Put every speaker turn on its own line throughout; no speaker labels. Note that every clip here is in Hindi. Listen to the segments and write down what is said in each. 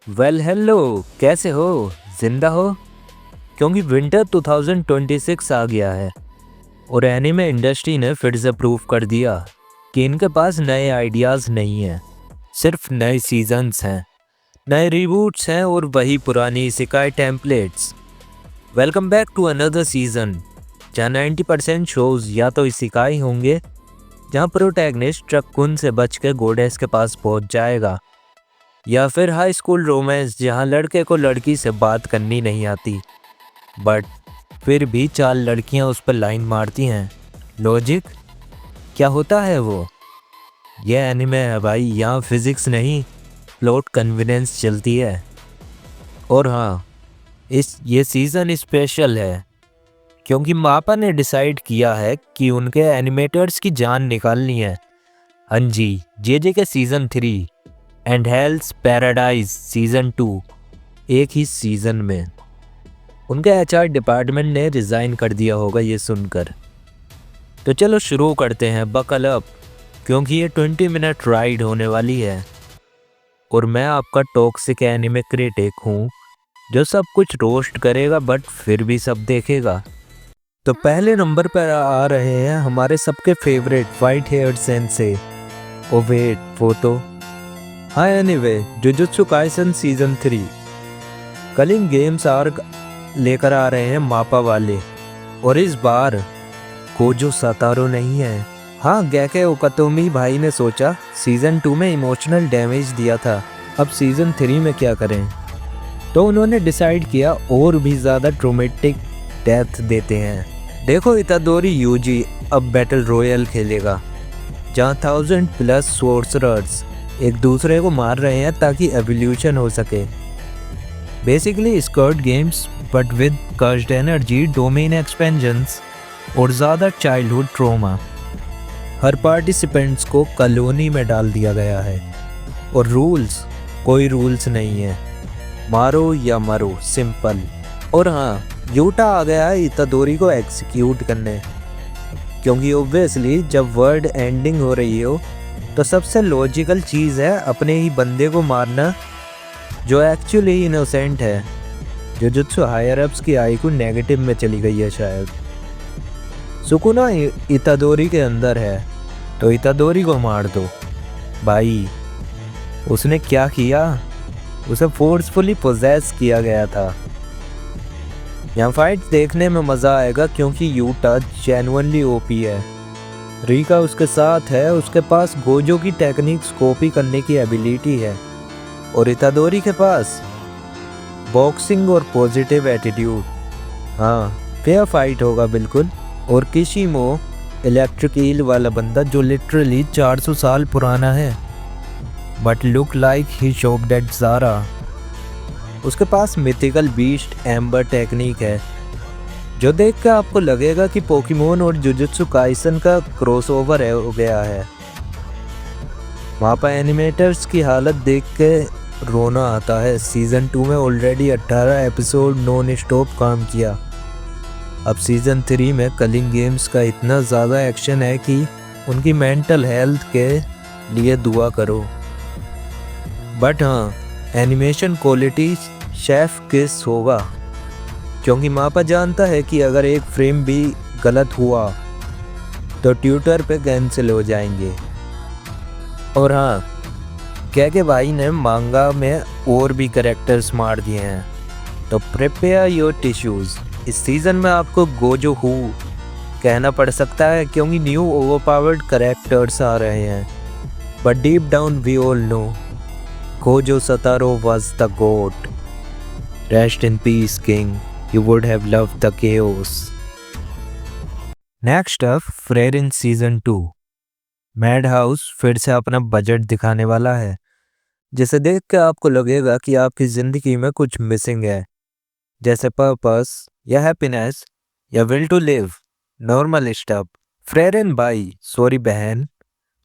वेल हेलो, कैसे हो? जिंदा हो? क्योंकि विंटर 2026 आ गया है और एनिमे इंडस्ट्री ने फिर से प्रूव कर दिया कि इनके पास नए आइडियाज़ नहीं हैं, सिर्फ नए सीजन्स हैं, नए रीबूट्स हैं और वही पुरानी इसेकाई templates. Welcome back to another season जहाँ 90% शोज या तो इसेकाई होंगे, जहाँ प्रोटैगनिस्ट ट्रकुन से बच के गोडेस के पास पहुंच जाएगा, या फिर हाई स्कूल रोमांस जहाँ लड़के को लड़की से बात करनी नहीं आती बट फिर भी 4 लड़कियां उस पर लाइन मारती हैं। लॉजिक क्या होता है वो? ये एनिमे है भाई, यहाँ फिजिक्स नहीं, प्लॉट कन्वीनियंस चलती है। और हाँ, ये सीज़न स्पेशल है क्योंकि मापा ने डिसाइड किया है कि उनके एनिमेटर्स की जान निकालनी है। हाँ जी, जे के सीज़न 3 एंड हेल्स पैराडाइज सीज़न 2 एक ही सीज़न में। उनके एचआर डिपार्टमेंट ने रिज़ाइन कर दिया होगा ये सुनकर। तो चलो शुरू करते हैं, बकल अप, क्योंकि ये 20 मिनट राइड होने वाली है। और मैं आपका टॉक्सिक एनिमे क्रिटिक हूँ जो सब कुछ रोस्ट करेगा बट फिर भी सब देखेगा। तो पहले नंबर पर आ रहे हैं हमारे सबके फेवरेट व्हाइट हेयर्ड सेंसे। ओ वेट, वो तो हाँ, anyway, Jujutsu Kaisen season 3 culling games arc लेकर आ रहे हैं मापा वाले। और इस बार कोजो सतारो नहीं है। हाँ, गैके ओकातोमी भाई ने सोचा सीजन 2 में इमोशनल डैमेज दिया था, अब सीजन 3 में क्या करें। तो उन्होंने डिसाइड किया और भी ज़्यादा ट्रोमेटिक डेथ देते हैं। देखो, इतादोरी यूजी अब बैटल रॉयल खेलेगा जहाँ 1000+ सोर्सरर्स एक दूसरे को मार रहे हैं ताकि एवोल्यूशन हो सके। Basically squad games but with cursed energy, domain expansions और ज़्यादा चाइल्डहुड ट्रॉमा। हर पार्टिसिपेंट्स को कॉलोनी में डाल दिया गया है और कोई रूल्स नहीं है, मारो या मरो, सिंपल। और हाँ, यूटा आ गया है इतादोरी को एग्जीक्यूट करने, क्योंकि ओब्वियसली जब वर्ल्ड एंडिंग हो रही हो तो सबसे लॉजिकल चीज़ है अपने ही बंदे को मारना जो एक्चुअली इनोसेंट है। जुजुत्सु हायर अप्स की आईक्यू नेगेटिव में चली गई है शायद। सुकुना इतादोरी के अंदर है तो इतादोरी को मार दो भाई। उसने क्या किया? उसे फोर्सफुली पोजेस किया गया था। यहाँ फाइट देखने में मज़ा आएगा क्योंकि यूटा जेन्युइनली ओपी है। रीका उसके साथ है, उसके पास गोजो की टेक्निक्स कॉपी करने की एबिलिटी है और इतादोरी के पास बॉक्सिंग और पॉजिटिव एटीट्यूड। हाँ, फेयर फाइट होगा बिल्कुल। और किशिमो इलेक्ट्रिक ईल वाला बंदा जो लिटरली 400 साल पुराना है but look like he shopped at Zara. उसके पास मिथिकल बीस्ट एम्बर टेक्निक है जो देख कर आपको लगेगा कि पोकेमोन और जुजुत्सु काइसन का क्रॉसओवर हो गया है। मापा एनिमेटर्स की हालत देख के रोना आता है। सीज़न 2 में ऑलरेडी 18 एपिसोड नॉन स्टॉप काम किया, अब सीज़न 3 में कलिंग गेम्स का इतना ज़्यादा एक्शन है कि उनकी मेंटल हेल्थ के लिए दुआ करो। बट हाँ, एनिमेशन क्वालिटी शेफ किस होगा, क्योंकि मापा जानता है कि अगर एक फ्रेम भी गलत हुआ तो ट्विटर पे कैंसिल हो जाएंगे। और हाँ, क्या भाई ने मांगा में और भी कैरेक्टर्स मार दिए हैं, तो प्रिपेयर योर टिश्यूज़। इस सीज़न में आपको गोजो हू कहना पड़ सकता है क्योंकि न्यू ओवरपावर्ड कैरेक्टर्स आ रहे हैं, but deep down we all know Gojo Satoru was the god. Rest in peace king, you would have loved the chaos. Next up, Frieren season 2। Madhouse फिर से अपना बजट दिखाने वाला है, जिसे देख के आपको लगेगा कि आपकी ज़िंदगी में कुछ मिसिंग है, जैसे पर्पस या हैप्पीनेस या will to live, normal stuff. Frieren भाई, सॉरी बहन,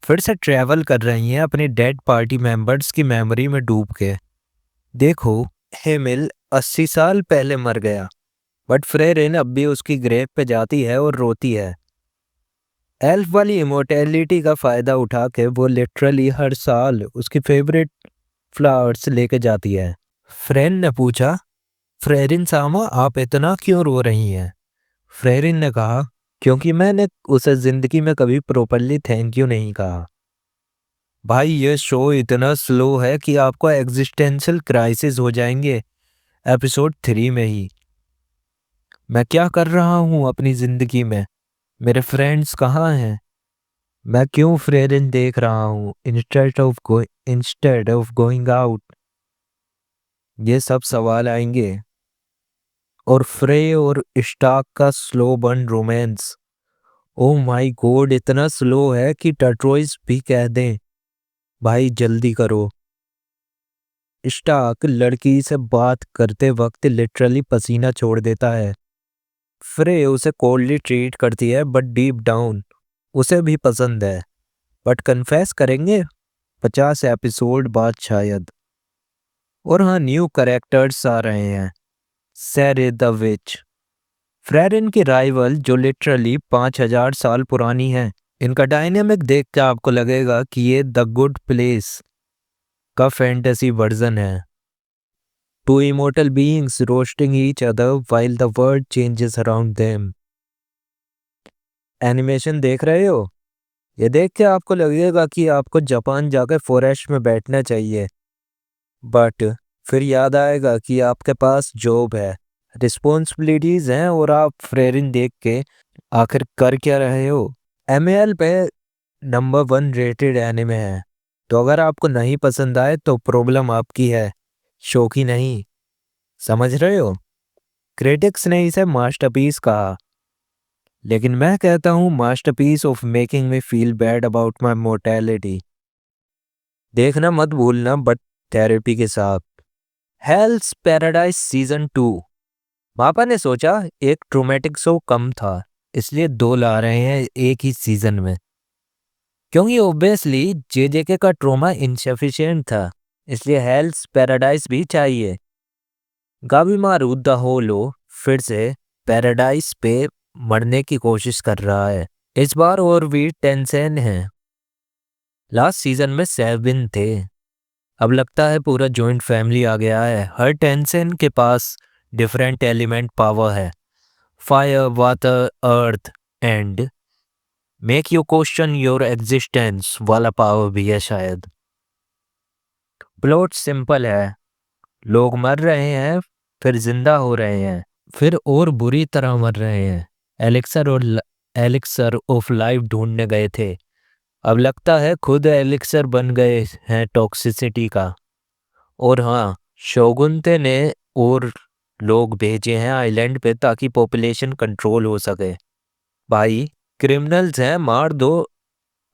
फिर से ट्रैवल कर रही हैं अपने डेड पार्टी मेंबर्स की मेमोरी में डूब के। देखो, हेमिल 80 साल पहले मर गया बट फ्रेरिन अब भी उसकी ग्रेव पे जाती है और रोती है। एल्फ वाली इमोर्टैलिटी का फ़ायदा उठा के वो लिटरली हर साल उसकी फेवरेट फ्लावर्स लेके जाती है। फ्रेन ने पूछा, फ्रेरिन सामा आप इतना क्यों रो रही हैं? फ्रेरिन ने कहा, क्योंकि मैंने उसे जिंदगी में कभी प्रॉपरली थैंक यू नहीं कहा। भाई ये शो इतना स्लो है कि आपको एग्जिस्टेंशियल क्राइसिस हो जाएंगे एपिसोड 3 में ही। मैं क्या कर रहा हूँ अपनी जिंदगी में? मेरे फ्रेंड्स कहाँ हैं? मैं क्यों फ्रेरिन देख रहा हूँ इंस्टेड ऑफ गोइंग आउट? ये सब सवाल आएंगे। और फ्रे और स्टार्क का slow burn romance, oh my God, इतना स्लो है कि टर्टरोइस भी कह दें भाई जल्दी करो। स्टार्क लड़की से बात करते वक्त लिटरली पसीना छोड़ देता है। फ्रे उसे कोल्डली ट्रीट करती है बट डीप डाउन उसे भी पसंद है। बट कन्फेस करेंगे 50 एपिसोड बाद शायद। और हाँ, न्यू कैरेक्टर्स आ रहे हैं। सेरे द विच, फ्रेरिन की राइवल जो लिटरली 5000 साल पुरानी है। इनका डायनेमिक देख के आपको लगेगा कि ये द गुड प्लेस का फैंटेसी वर्जन है। Two immortal beings roasting each other while the world changes around them. Animation देख रहे हो? ये देख के आपको लगेगा कि आपको जापान जाकर फॉरेस्ट में बैठना चाहिए। बट फिर याद आएगा कि आपके पास जॉब है, रिस्पॉन्सिबिलिटीज हैं और आप फ्रेरिन देख के आखिर कर क्या रहे हो? एमएल पे नंबर 1 रेटेड एनिमे है। तो अगर आपको नहीं पसंद आए तो प्रॉब्लम आपकी है, शो की नहीं। समझ रहे हो? क्रिटिक्स ने इसे मास्टरपीस कहा, लेकिन मैं कहता हूँ masterpiece of making me feel bad about my mortality. देखना मत भूलना बट थेरेपी के साथ। हेल्स पैराडाइज सीजन 2। पापा ने सोचा एक ट्रोमेटिक शो कम था, इसलिए 2 ला रहे हैं एक ही सीजन में। क्योंकि ऑब्वियसली जेजेके का ट्रोमा इनसफिशिएंट था, इसलिए हेल्स पैराडाइज भी चाहिए। गाबिमारू द होलो फिर से पैराडाइज पे मरने की कोशिश कर रहा है। इस बार और भी टेंशन है। लास्ट सीजन में 7 थे, अब लगता है पूरा जॉइंट फैमिली आ गया है। हर टेंशन के पास डिफरेंट एलिमेंट पावर है, fire, water, earth and make you question your existence वाला पावर भी है शायद। प्लॉट सिंपल है, लोग मर रहे हैं, फिर जिंदा हो रहे हैं, फिर और बुरी तरह मर रहे हैं। एलिक्सर ऑफ लाइफ ढूंढने गए थे, अब लगता है खुद एलिक्सर बन गए हैं टॉक्सिसिटी का। और हाँ, शोगुनते ने और लोग भेजे हैं आइलैंड पे ताकि पॉपुलेशन कंट्रोल हो सके। भाई क्रिमिनल्स हैं, मार दो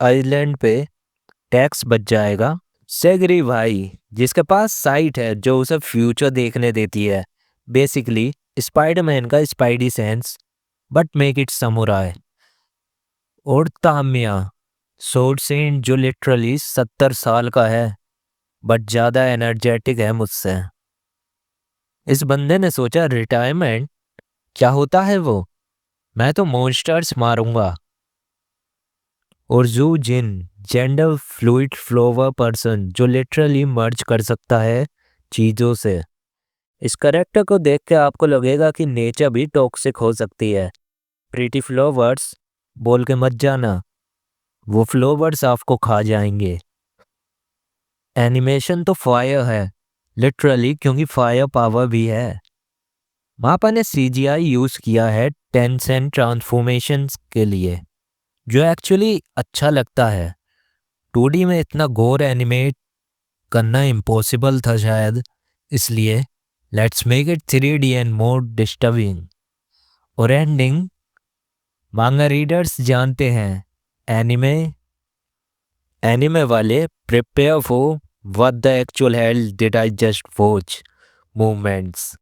आइलैंड पे, टैक्स बच जाएगा। सेगरी भाई, जिसके पास साइट है जो उसे फ्यूचर देखने देती है। बेसिकली स्पाइडरमैन का spidey sense but make it samurai. और तामिया, सोर्ड सेंट जो लिटरली 70 साल का है बट ज़्यादा एनर्जेटिक है मुझसे। इस बंदे ने सोचा रिटायरमेंट क्या होता है वो, मैं तो मॉन्स्टर्स मारूंगा। और जू जिन, जेंडर फ्लूइड फ्लोवर पर्सन जो लिटरली मर्ज कर सकता है चीज़ों से। इस करेक्टर को देख के आपको लगेगा कि नेचर भी टॉक्सिक हो सकती है। प्रीटी फ्लोवर्स बोल के मत जाना, वो फ्लोवर्स आपको खा जाएंगे। एनिमेशन तो फायर है लिटरली, क्योंकि फायर पावर भी है। मापा ने सीजीआई यूज किया है टेंसेंट ट्रांसफॉर्मेशंस के लिए, जो एक्चुअली अच्छा लगता है। 2D में इतना गोर एनिमेट करना इम्पॉसिबल था शायद, इसलिए let's make it 3D and more disturbing. और एंडिंग, मांगा रीडर्स जानते हैं, एनिमे एनिमे वाले prepare for what the actual hello did I just watch movements.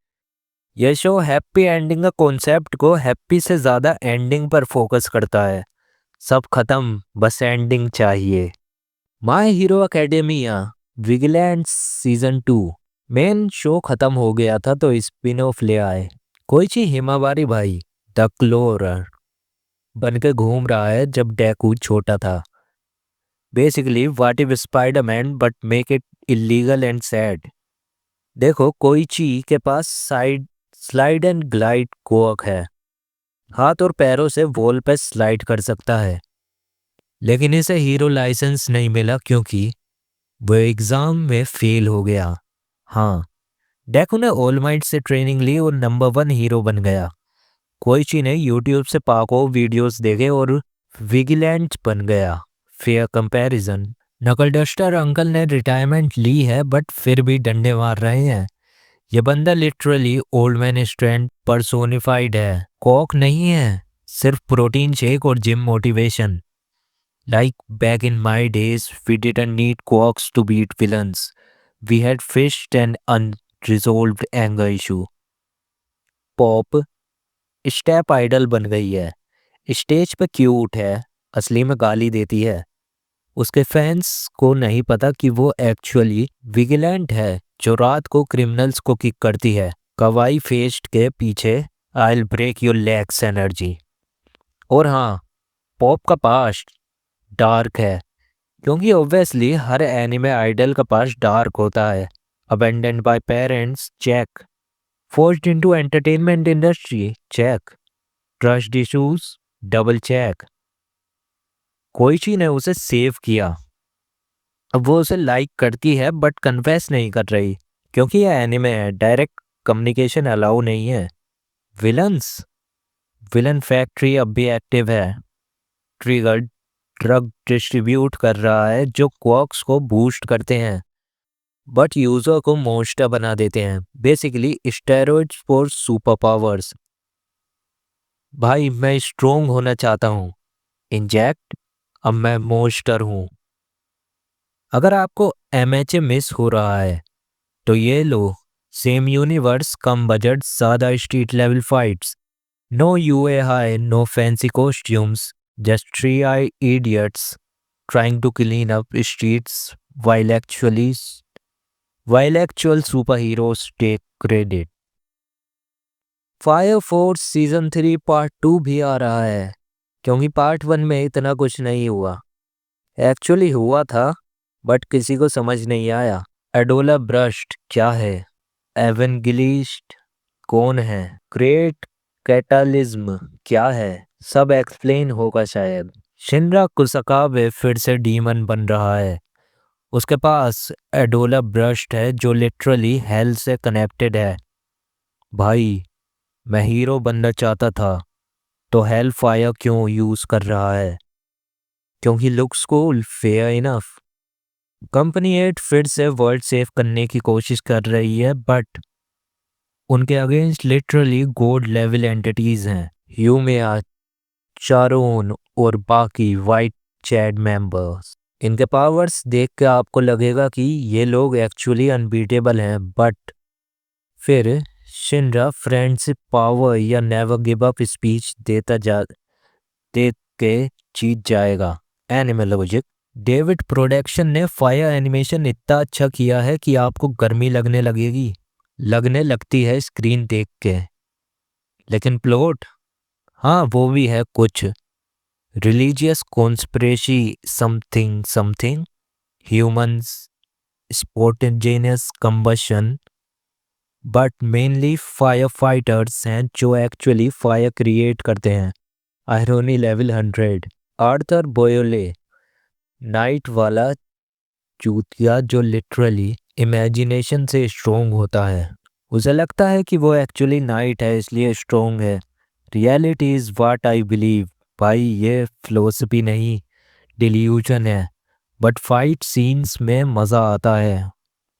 यह शो हैप्पी एंडिंग का कॉन्सेप्ट को हैप्पी से ज़्यादा एंडिंग पर फोकस करता है। सब खत्म, बस एंडिंग चाहिए। My Hero Academia Vigilantes season 2। Main show खत्म हो गया था तो स्पिन ऑफ ले आए। कोइची हिमावारी भाई द क्लोरर बन के घूम रहा है जब डेकू छोटा था। Basically what if Spiderman but make it illegal and sad. देखो कोइची के पास स्लाइड एंड ग्लाइड कोक है, हाथ और पैरों से वॉल पे स्लाइड कर सकता है, लेकिन इसे हीरो लाइसेंस नहीं मिला क्योंकि वो एग्जाम में फेल हो गया। हाँ, डेकू ने ऑल माइट से ट्रेनिंग ली और नंबर 1 हीरो बन गया। कोइची ने यूट्यूब से पाको वीडियोस देखे और विजिलेंट बन गया। Fair comparison. नकल डस्टर अंकल ने रिटायरमेंट ली है बट फिर भी डंडे मार रहे हैं। ये बंदा literally old man strength personified है। कॉक नहीं है, सिर्फ प्रोटीन शेक और gym motivation. Like back in my days we didn't need quirks to beat villains, we had fists an unresolved anger issue. Pop Step idol बन गई है, स्टेज पे क्यूट है, असली में गाली देती है। उसके फैंस को नहीं पता कि वो एक्चुअली विजिलेंट है जो रात को क्रिमिनल्स को किक करती है। कवाई फेस्ट के पीछे I break your legs energy. और हाँ, पॉप का पास्ट डार्क है, क्योंकि ऑब्वियसली हर एनिमे आइडल का पास्ट डार्क होता है। Abandoned by parents, check. Forced into entertainment industry, check. Trust issues, double check. Koichi ने उसे सेव किया, अब वो उसे लाइक करती है बट कन्फेस नहीं कर रही, क्योंकि ये एनिमे है, डायरेक्ट कम्युनिकेशन अलाउ नहीं है। विलन्स, विलन फैक्ट्री अब भी एक्टिव है। ट्रिगर ड्रग डिस्ट्रीब्यूट कर रहा है जो क्वार्क्स को बूस्ट करते हैं बट यूजर को मोस्टर बना देते हैं। Basically steroids for super powers. भाई मैं स्ट्रोंग होना चाहता हूँ, इंजेक्ट, अब मैं मोस्टर हूँ। अगर आपको एमएचए मिस हो रहा है तो ये लो, सेम यूनिवर्स, कम बजट, ज़्यादा street level fights. No UA high, no fancy costumes, just three I idiots trying to clean up streets while actual superheroes take credit. Fire force season 3 part 2 भी आ रहा है, क्योंकि पार्ट 1 में इतना कुछ नहीं हुआ। एक्चुअली हुआ था बट किसी को समझ नहीं आया। एडोला ब्रस्ट क्या है, एवेंगलिस्ट कौन है, ग्रेट कैटालिज्म क्या है, सब एक्सप्लेन होगा शायद। शिनरा कुसाकाबे फिर से डीमन बन रहा है। उसके पास एडोला ब्रस्ट है जो लिटरली हेल से कनेक्टेड है। भाई मैं हीरो बनना चाहता था तो हेल फायर क्यों यूज कर रहा है, क्योंकि looks cool, fair enough. Company 8 फिर से वर्ल्ड सेव करने की कोशिश कर रही है बट उनके against literally God level entities हैं, ह्यूमिया, चारोन और बाकी वाइट चैड मेंबर्स। इनके पावर्स देख के आपको लगेगा कि ये लोग एक्चुअली अनबीटेबल हैं बट फिर शिनरा फ्रेंडशिप पावर या नेवर गिव अप स्पीच दे के जीत जाएगा। Anime logic. डेविड प्रोडक्शन ने फायर एनिमेशन इतना अच्छा किया है कि आपको गर्मी लगने लगती है स्क्रीन देख के। लेकिन प्लॉट, हाँ वो भी है कुछ religious conspiracy something, humans, spontaneous combustion, but mainly fire fighters हैं जो एक्चुअली फायर क्रिएट करते हैं। Irony level 100। आर्थर बोयोले, नाइट वाला चूतिया जो लिटरली इमेजिनेशन से स्ट्रोंग होता है। उसे लगता है कि वो एक्चुअली नाइट है इसलिए स्ट्रोंग है। Reality is what I believe. भाई ये फिलोसफी नहीं, डिल्यूजन है, बट फाइट सीन्स में मज़ा आता है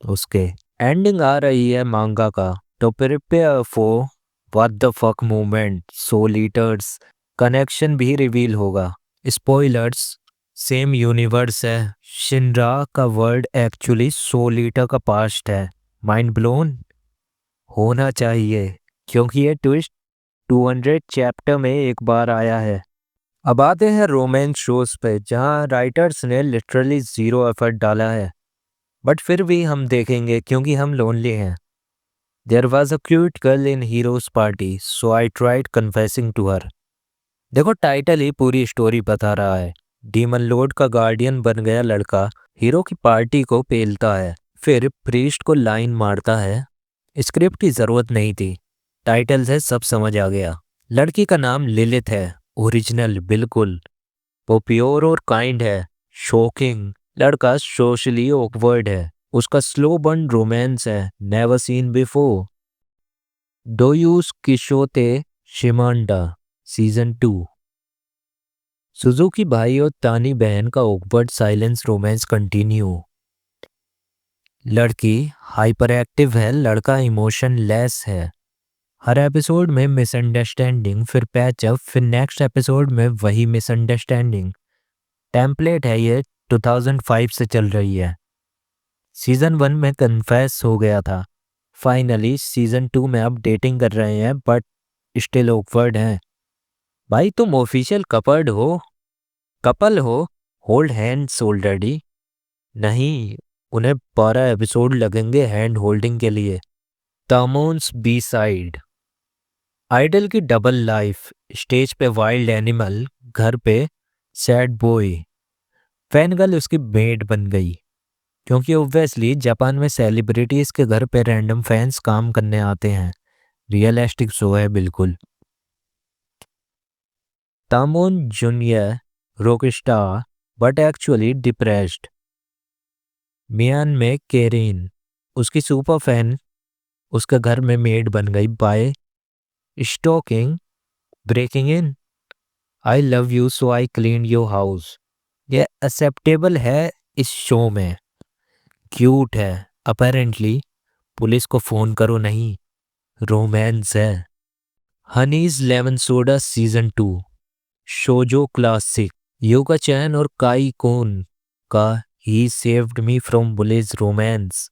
उसके। एंडिंग आ रही है मांगा का, तो prepare for what the fuck moment. Soul eaters connection भी रिवील होगा। स्पॉयलर्स, सेम यूनिवर्स है, शिनरा का वर्ल्ड एक्चुअली सोल ईटर का पास्ट है। माइंड ब्लोन होना चाहिए, क्योंकि ये ट्विस्ट 200 चैप्टर में एक बार आया है। अब आते हैं रोमांस शोज पे, जहां राइटर्स ने लिटरली जीरो एफर्ट डाला है बट फिर भी हम देखेंगे क्योंकि हम लोनली हैं। There was a cute girl in hero's party so I tried confessing to her. देखो टाइटल ही पूरी स्टोरी बता रहा है। डीमन लॉर्ड का गार्डियन बन गया लड़का हीरो की पार्टी को पेलता है, फिर प्रीस्ट को लाइन मारता है, स्क्रिप्ट की जरूरत नहीं थी, टाइटल से सब समझ आ गया। लड़की का नाम लिलिथ है, ओरिजिनल बिल्कुल। वो प्योर और काइंड है, शॉकिंग। लड़का सोशली ऑकवर्ड है, उसका स्लो बर्न रोमांस है, नेवर सीन बिफोर। डोयूस किशोते शिमांडा सीजन 2। सुजुकी भाई और तानी बहन का ऑकवर्ड साइलेंस रोमांस कंटिन्यू। लड़की हाइपर एक्टिव है, लड़का इमोशन लेस है। हर एपिसोड में मिसअंडरस्टैंडिंग, फिर पैचअप, फिर नेक्स्ट एपिसोड में वही मिसअंडरस्टैंडिंग। टेम्पलेट है ये, 2005 से चल रही है। सीजन 1 में कन्फेस हो गया था, फाइनली सीजन 2 में अब डेटिंग कर रहे हैं बट स्टिल ऑकवर्ड हैं। भाई तुम ऑफिशियल कपल हो, होल्ड हैंड्स ऑलरेडी। नहीं, उन्हें 12 एपिसोड लगेंगे हैंड होल्डिंग के लिए। तामोन्स बी साइड। आइडल की डबल लाइफ, स्टेज पे वाइल्ड एनिमल, घर पे सैड बॉय। फैन गर्ल उसकी मेड बन गई, क्योंकि ऑब्वियसली जापान में सेलिब्रिटीज के घर पे रैंडम फैंस काम करने आते हैं। रियलिस्टिक शो है बिल्कुल। Tamon junior rock star but actually depressed. मियान में केरिन, उसकी सुपर फैन, उसके घर में मेड बन गई by stalking, breaking in. I love you so I clean your house. ये एक्सेप्टेबल है इस शो में, क्यूट है। अपेरेंटली पुलिस को फोन करो नहीं, रोमांस है। Honey's lemon soda season 2। Shojo classic, योगा चैन और काई कोन का ही saved me from bullies romance.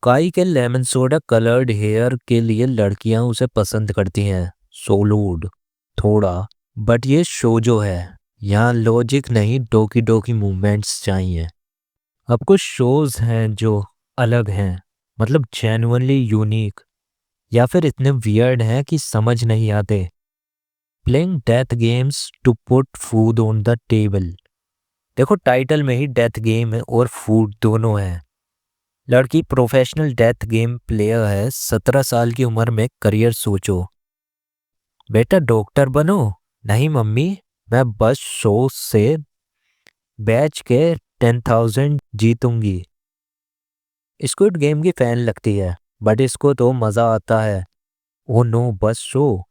Kai के लेमन सोडा कलर्ड हेयर के लिए लड़कियां उसे पसंद करती हैं, सोलूड थोड़ा। बट ये शोजो है, यहाँ लॉजिक नहीं, डोकी डोकी मूवमेंट्स चाहिए। अब कुछ शोज हैं जो अलग हैं, मतलब जेन्युइनली यूनिक, या फिर इतने वियर्ड हैं कि समझ नहीं आते। Playing death games to put food on the table. देखो टाइटल में ही डेथ गेम और फूड दोनों है। लड़की प्रोफेशनल डेथ गेम प्लेयर है, 17 साल की उम्र में करियर सोचो। बेटा डॉक्टर बनो। नहीं मम्मी, मैं बस शो से बैच के 10,000 जीतूंगी। स्क्विड गेम की फैन लगती है, बट इसको तो मजा आता है। ओ नो, बस शो।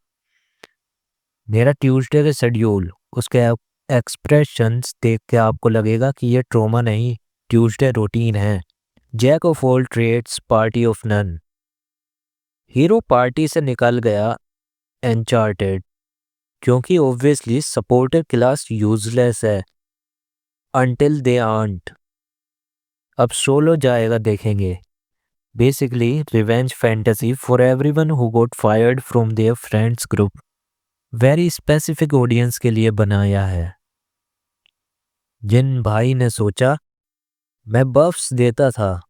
मेरा ट्यूसडे का शेड्यूल, उसके एक्सप्रेशंस देख के आपको लगेगा कि ये ट्रोमा नहीं, ट्यूसडे रूटीन है। Jack of all trades, party of none. Hero party से निकल गया एनचार्टेड, क्योंकि ऑब्वियसली सपोर्टर क्लास यूजलेस है अंटिल दे आंट। अब सोलो जाएगा देखेंगे। Basically revenge fantasy for everyone who got fired from their friends group. Very specific audience के लिए बनाया है। जिन भाई ने सोचा मैं बफ्स देता था,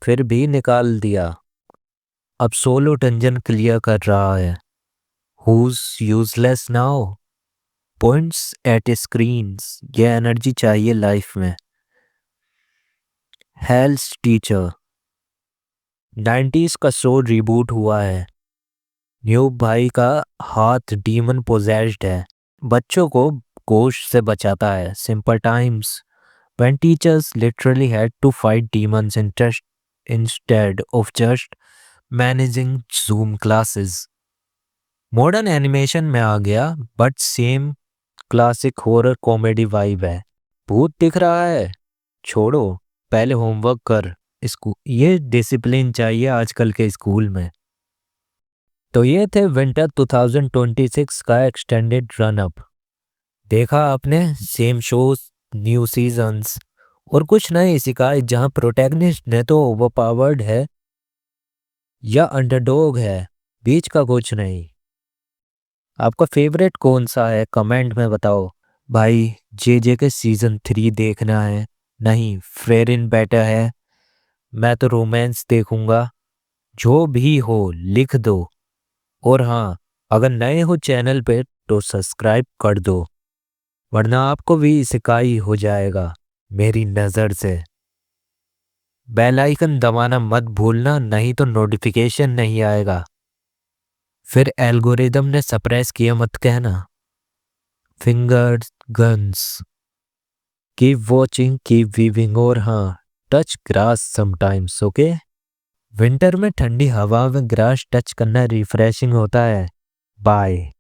फिर भी निकाल दिया, अब सोलो डंजन क्लियर कर रहा है। Who's useless now, points at screens. ये एनर्जी चाहिए लाइफ में। हेल्स टीचर, 90s का शो रिबूट हुआ है। न्यू भाई का हाथ डीमन पोजेस्ड है, बच्चों को गोश्त से बचाता है। Simple times when teachers literally had to fight demons instead of just managing Zoom classes. Modern animation में आ गया but same classic horror comedy vibe है। भूत दिख रहा है, छोड़ो, पहले होमवर्क कर। स्कूल, ये डिसिप्लिन चाहिए आजकल के स्कूल में। तो ये थे विंटर 2026 का एक्सटेंडेड रन अप। देखा आपने, सेम शोज, न्यू सीजन्स और कुछ नए शिकायत, जहां प्रोटैगनिस्ट ने तो ओवरपावर्ड है या अंडरडॉग है, बीच का कुछ नहीं। आपका फेवरेट कौन सा है कमेंट में बताओ। भाई जे के सीजन 3 देखना है, नहीं फ्रेरिन बेटर है, मैं तो रोमांस देखूंगा। जो भी हो लिख दो। और हाँ, अगर नए हो चैनल पे तो सब्सक्राइब कर दो, वरना आपको भी शिकायत हो जाएगा मेरी नज़र से। बेल आइकन दबाना मत भूलना, नहीं तो नोटिफिकेशन नहीं आएगा। फिर एल्गोरिदम ने सप्रेस किया मत कहना। Fingers guns, keep watching, keep weaving, और हाँ, touch grass sometimes, okay. Winter में ठंडी हवा में ग्रास टच करना रिफ्रेशिंग होता है। बाय।